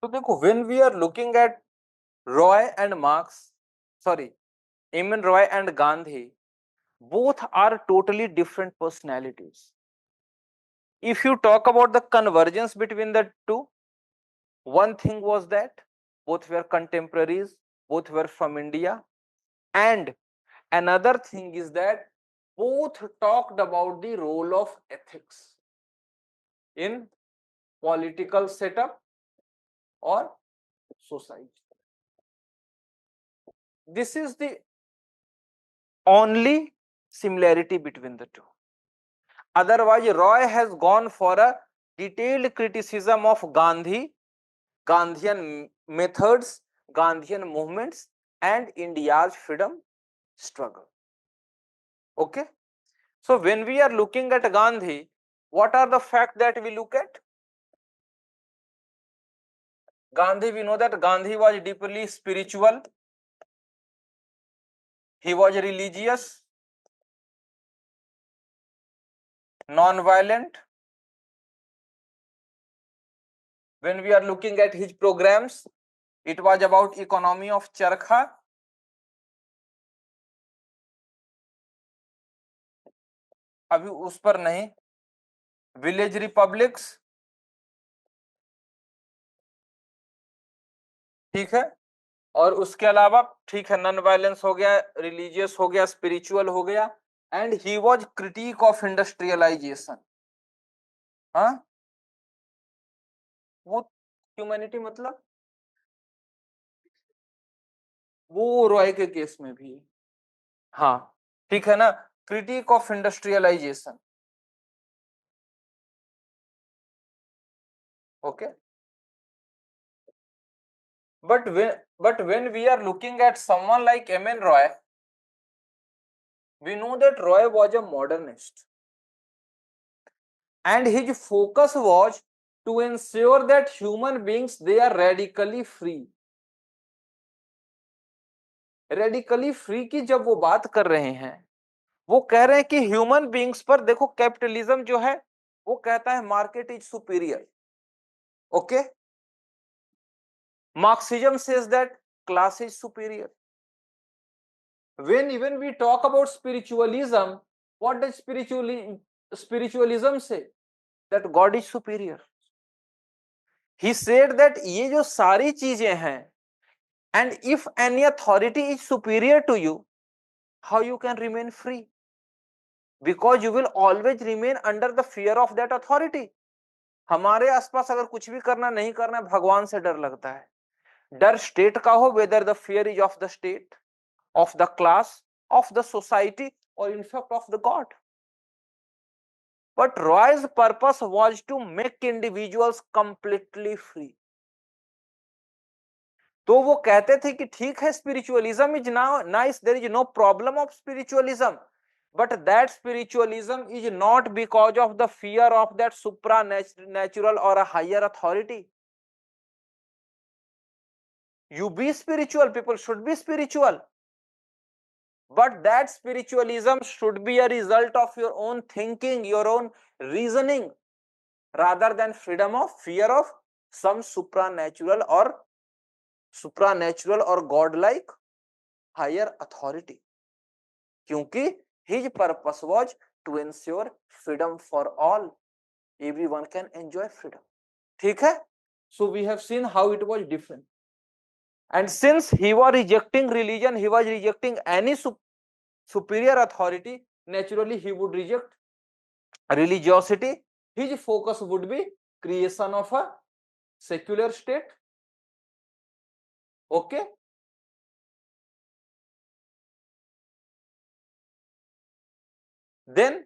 तो देखो, when we are looking at Roy and Marx, sorry, M N Roy and Gandhi, both are totally different personalities. If you talk about the convergence between the two, one thing was that both were contemporaries, both were from India, and another thing is that both talked about the role of ethics in political setup or society. This is the only similarity between the two. Otherwise, Roy has gone for a detailed criticism of Gandhi, Gandhian methods, Gandhian movements, and India's freedom struggle. Okay. So when we are looking at Gandhi, what are the facts that we look at? Gandhi, we know that Gandhi was deeply spiritual, he was religious, non-violent. When we are looking at his programs, it was about economy of charkha, अभी उस पर नहीं, village republics, ठीक है, और उसके अलावा ठीक है, नॉन वायलेंस हो गया, रिलीजियस हो गया, स्पिरिचुअल हो गया, and he was critic of industrialisation. हाँ, वो ह्यूमैनिटी मतलब वो रॉय के केस में भी, हाँ ठीक है ना, critic of industrialisation. Okay. But when we are looking at someone like M.N. Roy, we know that Roy was a modernist, and his focus was to ensure that human beings, they are radically free. Radically free की जब वो बात कर रहे हैं, वो कह रहे हैं कि ह्यूमन बींग्स पर देखो, कैपिटलिज्म जो है वो कहता है market is superior. Okay. Marxism says that class is superior. when even we talk about spiritualism, what does spiritualism say? That God is superior. He said that ये जो सारी चीजें हैं, and if any authority is superior to you, how you can remain free? Because you will always remain under the fear of that authority. हमारे आसपास अगर कुछ भी करना नहीं करना, भगवान से डर लगता है. डर स्टेट का हो, whether the fear is of the state, of the class, of the society, or in fact of the God. But Roy's purpose was to make individuals completely free. तो वो कहते थे कि ठीक है, spiritualism is now nice, there is no problem of spiritualism, but that spiritualism is not because of the fear of that supranatural or a higher authority. You be spiritual, people should be spiritual, but that spiritualism should be a result of your own thinking, your own reasoning, rather than freedom of fear of some supernatural or godlike higher authority. क्योंकि his purpose was to ensure freedom for all, everyone can enjoy freedom. ठीक है. So we have seen how it was different, and since he was rejecting religion, he was rejecting any superior authority, naturally he would reject religiosity. His focus would be creation of a secular state. Okay. Then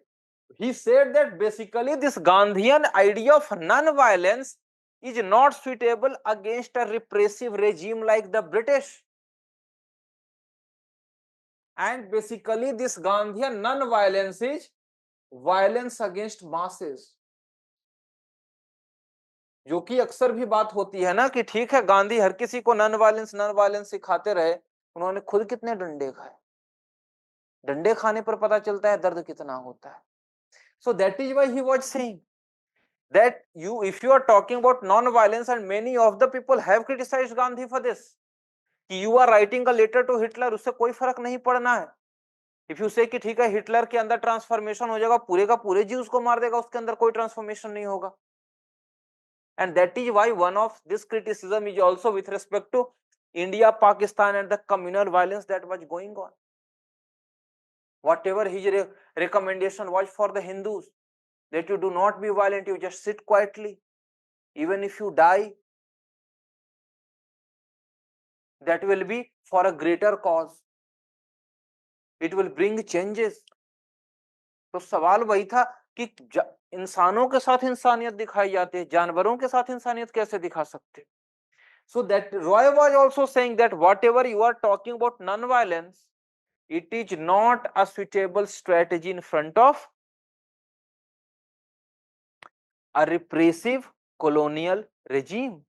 he said that basically this Gandhian idea of non-violence is not suitable against a repressive regime like the British. And basically this Gandhian non-violence is violence against masses. जो कि अक्सर भी बात होती है ना कि ठीक है, गांधी हर किसी को नॉन वायलेंस सिखाते रहे, उन्होंने खुद कितने डंडे खाए. डंडे खाने पर पता चलता है दर्द कितना होता है. So that is why he was saying that if you are talking about non-violence, and many of the people have criticized Gandhi for this, कि you are writing a letter to Hitler, उससे कोई फर्क नहीं पड़ना है. If you say कि ठीक है हिटलर के अंदर ट्रांसफॉर्मेशन हो जाएगा, पूरे का पूरे जीव को मार देगा, उसके अंदर कोई ट्रांसफॉर्मेशन नहीं होगा. And that is why one of this criticism is also with respect to India, Pakistan and the communal violence that was going on. Whatever his recommendation was for the Hindus, that you do not be violent, you just sit quietly, even if you die, that will be for a greater cause, it will bring changes. तो सवाल वही था कि इंसानों के साथ इंसानियत दिखाई जाती है, जानवरों के साथ इंसानियत कैसे दिखा सकते. So that Roy was also saying that whatever you are talking about non-violence, it is not a suitable strategy in front of a repressive colonial regime.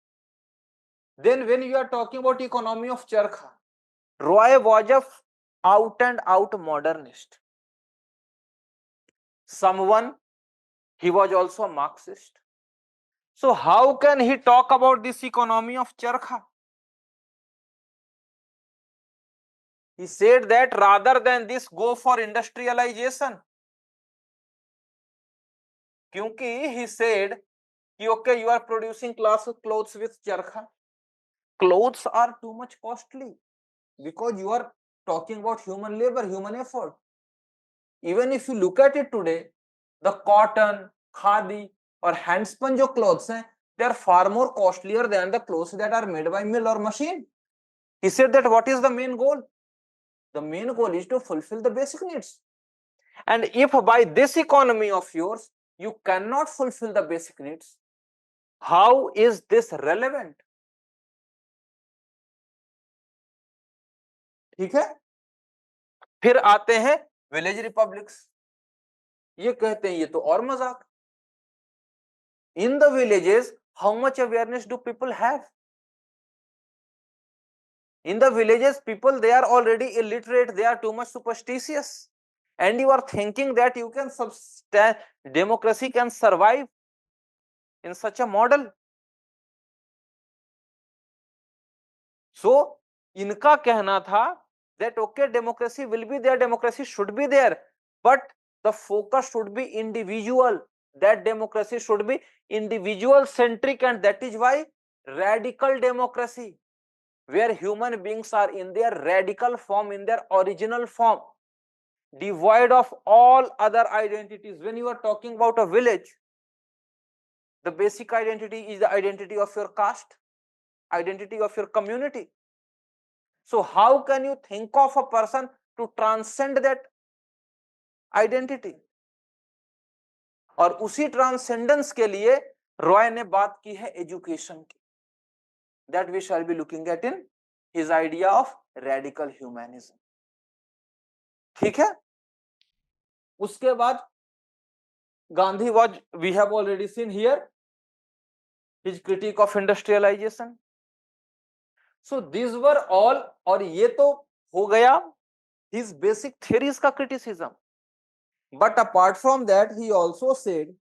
Then when you are talking about economy of Charkha, Roy was a out and out modernist. Someone, he was also a Marxist. So how can he talk about this economy of Charkha? He said that rather than this, go for industrialization. Kyunki he said, okay, you are producing clothes with charkha. Clothes are too much costly because you are talking about human labor, human effort. Even if you look at it today, the cotton, khadi or handspun jo clothes hain, they are far more costlier than the clothes that are made by mill or machine. He said that what is the main goal? The main goal is to fulfill the basic needs. And if by this economy of yours, you cannot fulfill the basic needs, how is this relevant? ठीक है. फिर आते हैं village republics. ये कहते हैं ये तो और मजाक. In the villages, how much awareness do people have? In the villages, people, they are already illiterate, they are too much superstitious, and you are thinking that you can democracy can survive in such a model. So इनका कहना था that okay, democracy will be there, democracy should be there, but the focus should be individual, that democracy should be individual centric, and that is why radical democracy, where human beings are in their radical form, in their original form, devoid of all other identities. When you are talking about a village, the basic identity is the identity of your caste, identity of your community. So how can you think of a person to transcend that identity? और उसी transcendence के लिए रॉय ने बात की है education की, that we shall be looking at in his idea of radical humanism. ठीक है. उसके बाद Gandhi was, we have already seen here, his critique of industrialization. So these were all, और ये तो हो गया his basic theories का criticism. But apart from that, he also said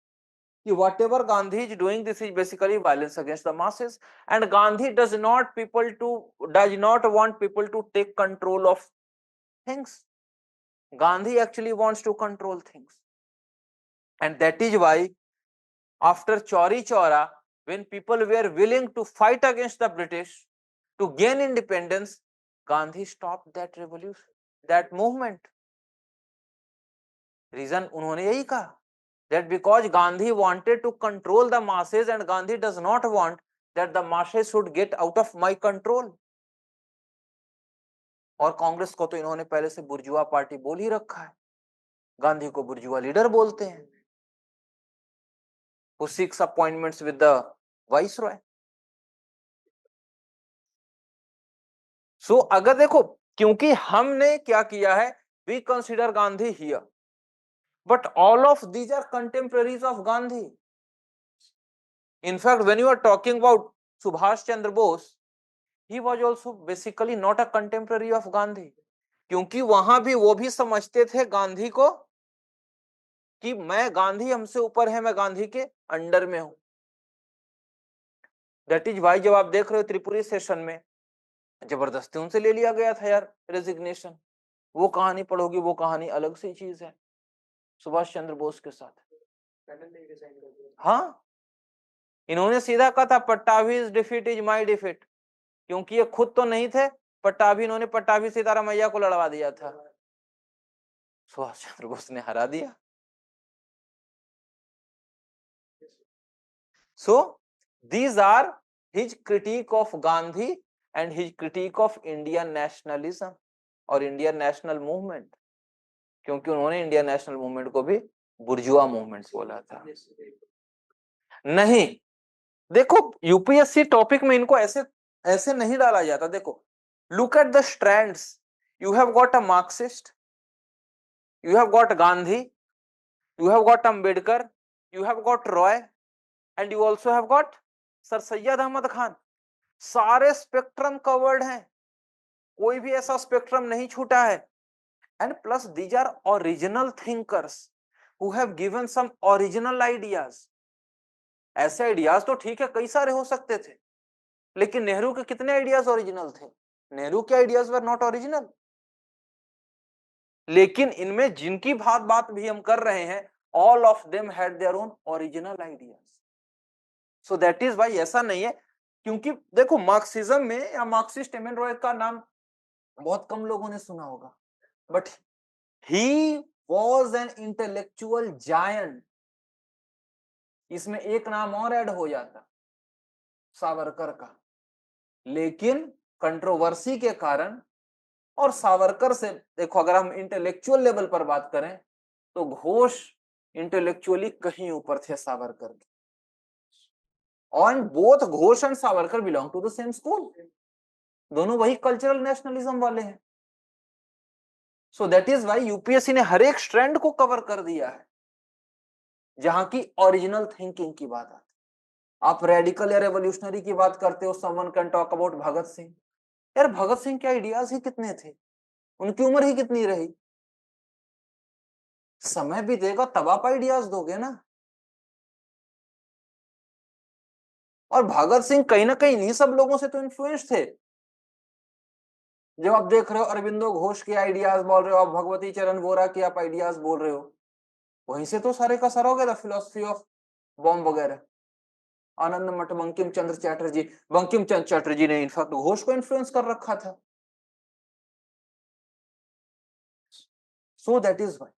whatever Gandhi is doing, this is basically violence against the masses, and Gandhi does not want people to take control of things. Gandhi actually wants to control things, and that is why after Chauri Chaura, when people were willing to fight against the British to gain independence, Gandhi stopped that revolution, that movement. Reason उन्होंने यही कहा, that because Gandhi wanted to control the masses, and Gandhi does not want that the masses should get out of my control. और कांग्रेस को तो इन्होंने पहले से बुर्जुआ party बोल ही रखा है, गांधी को बुर्जुआ लीडर बोलते हैं, who seeks appointments with the viceroy. So अगर देखो, क्योंकि हमने क्या किया है, we consider Gandhi here, but all of these are contemporaries of Gandhi. In fact, when you are talking about Subhash Chandra Bose, he was also basically not a contemporary of Gandhi, क्योंकि वहां भी वो भी समझते थे गांधी को कि मैं गांधी हमसे ऊपर है, मैं गांधी के अंडर में हूं। दैट इज वाई जब आप देख रहे हो त्रिपुरी सेशन में जबरदस्ती उनसे ले लिया गया था यार रेजिग्नेशन। वो कहानी पढ़ोगी, वो कहानी अलग सी चीज है सुभाष चंद्र बोस के साथ। हाँ, इन्होंने सीधा कहा था पट्टाभी's डिफीट इज माय डिफीट, क्योंकि ये खुद तो नहीं थे पट्टाभी, इन्होंने पट्टाभी सीताराम मैया को लड़वा दिया था, सुभाष चंद्र बोस ने हरा दिया। So these are his critique of Gandhi and his critique of Indian nationalism और इंडियन नेशनल मूवमेंट, क्योंकि उन्होंने इंडियन नेशनल मूवमेंट को भी बुर्जुआ मूवमेंट बोला था। नहीं, देखो यूपीएससी टॉपिक में इनको ऐसे ऐसे नहीं डाला जाता। देखो, look at the strands, you have got a Marxist, you have got Gandhi, you have got Ambedkar, you have got Roy, and you also have got sir Sayyid Ahmad Khan. सारे स्पेक्ट्रम कवर्ड हैं, कोई भी ऐसा स्पेक्ट्रम नहीं छूटा है। And plus these are original thinkers who have given some original ideas. ऐसे ideas तो ठीक है कई सारे हो सकते थे, लेकिन नेहरू के कितने आइडियाज ओरिजिनल थे? नेहरू के आइडियाज वर नॉट ओरिजिनल। लेकिन इनमें जिनकी बात भी हम कर रहे हैं, all of them had their own original ideas. So that is why ऐसा नहीं है, क्योंकि देखो मार्क्सिज्म में या मार्क्सिस्ट एमएन रॉय का नाम बहुत कम लोगों ने सुना होगा, but he was an intellectual giant. इसमें एक नाम और ऐड हो जाता, सावरकर का, लेकिन कंट्रोवर्सी के कारण, और सावरकर से देखो अगर हम इंटेलेक्चुअल लेवल पर बात करें तो घोष इंटेलेक्चुअली कहीं ऊपर थे सावरकर के। और both Ghosh and Savarkar belong to the same school, दोनों वही कल्चरल नेशनलिज्म वाले हैं। So that is why UPSC ने हर एक स्ट्रैंड को कवर कर दिया है जहां की ओरिजिनल थिंकिंग की बात आती। आप रेडिकल या रेवोल्यूशनरी की बात करते हो, someone can talk about Bhagat Singh. यार भगत सिंह के आइडियाज ही कितने थे, उनकी उम्र ही कितनी रही। समय भी देगा तब आप आइडियाज दोगे ना। और भगत सिंह कहीं ना कहीं इन्हीं सब लोगों से तो इन्फ्लुएंस थे। जब आप देख रहे हो अरविंदो घोष के आइडियाज बोल रहे हो, आप भगवती चरण वोरा के आप आइडियाज बोल रहे हो, वहीं से तो सारे का सारा हो गया था, फिलोसफी ऑफ बॉम्ब वगैरह। आनंद मठ, बंकिम चंद्र चटर्जी, बंकिम चंद्र चटर्जी ने इनफैक्ट घोष को इन्फ्लुएंस कर रखा था। सो दैट इज वाई